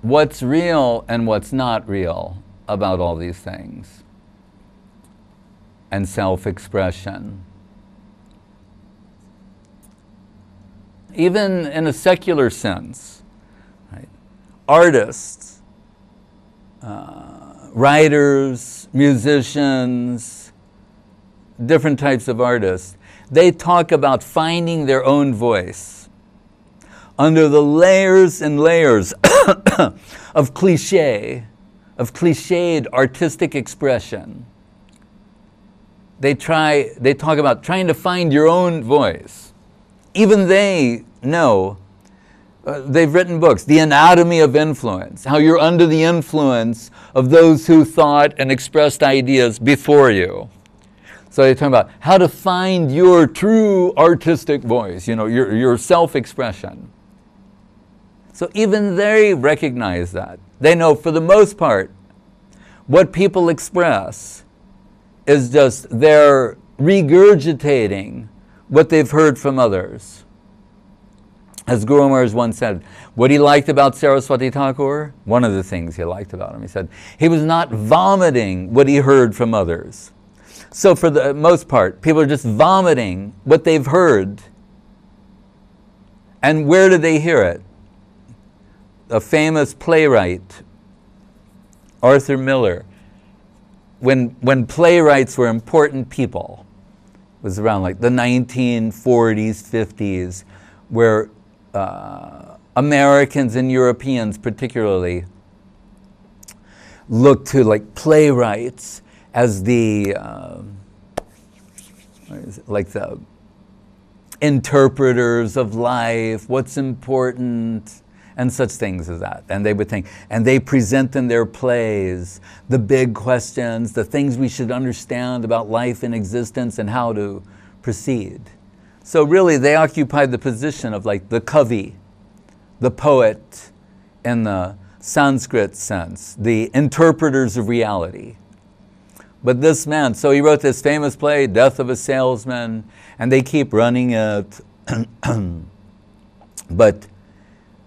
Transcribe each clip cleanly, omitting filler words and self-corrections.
what's real and what's not real about all these things, and self-expression. Even in a secular sense, right? Artists, writers, musicians, different types of artists, they talk about finding their own voice under the layers and layers of cliché, of clichéd artistic expression. They talk about trying to find your own voice. Even they know, they've written books, The Anatomy of Influence, how you're under the influence of those who thought and expressed ideas before you. So they talk about how to find your true artistic voice, you know, your self-expression. So even they recognize that. They know for the most part, what people express is just they're regurgitating what they've heard from others. As Guru Maharaj once said, what he liked about Saraswati Thakur, one of the things he liked about him, he said, he was not vomiting what he heard from others. So for the most part, people are just vomiting what they've heard. And where do they hear it? A famous playwright, Arthur Miller, when playwrights were important people, it was around like the 1940s, 50s, where Americans and Europeans particularly looked to like playwrights as the like the interpreters of life, what's important, and such things as that. And they would think, and they present in their plays the big questions, the things we should understand about life and existence and how to proceed. So really they occupied the position of like the kavi, the poet in the Sanskrit sense, the interpreters of reality. But this man, so he wrote this famous play, Death of a Salesman, and they keep running it. But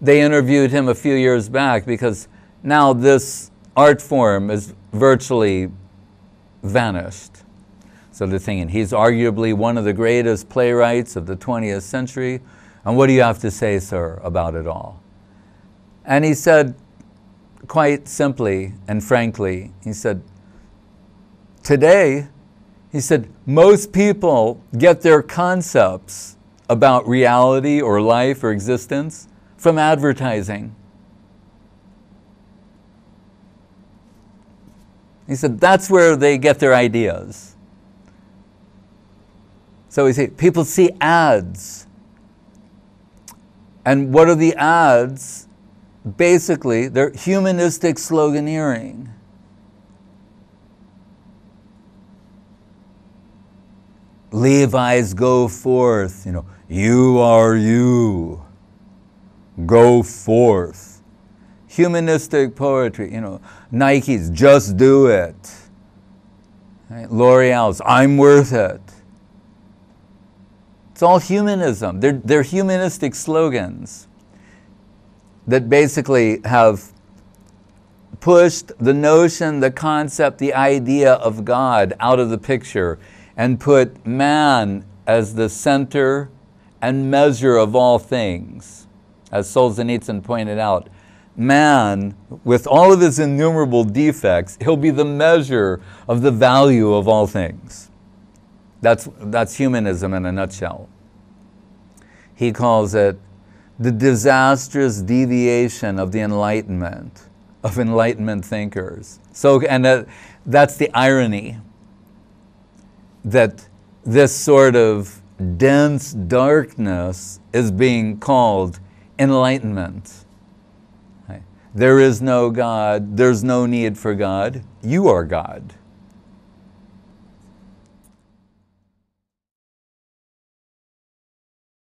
they interviewed him a few years back because now this art form is virtually vanished. So they're thinking, he's arguably one of the greatest playwrights of the 20th century, and what do you have to say, sir, about it all? And he said, quite simply and frankly, he said, today, he said, most people get their concepts about reality or life or existence from advertising. He said, that's where they get their ideas. So we see, people see ads. And what are the ads? Basically, they're humanistic sloganeering. Levi's go forth, you know, you are you, go forth. Humanistic poetry, you know, Nike's just do it. Right? L'Oreal's I'm worth it. It's all humanism. They're humanistic slogans that basically have pushed the notion, the concept, the idea of God out of the picture and put man as the center and measure of all things. As Solzhenitsyn pointed out, man, with all of his innumerable defects, he'll be the measure of the value of all things. That's humanism in a nutshell. He calls it the disastrous deviation of the Enlightenment, of Enlightenment thinkers. So, and that's the irony, that this sort of dense darkness is being called enlightenment. Right? There is no God, there's no need for God, you are God.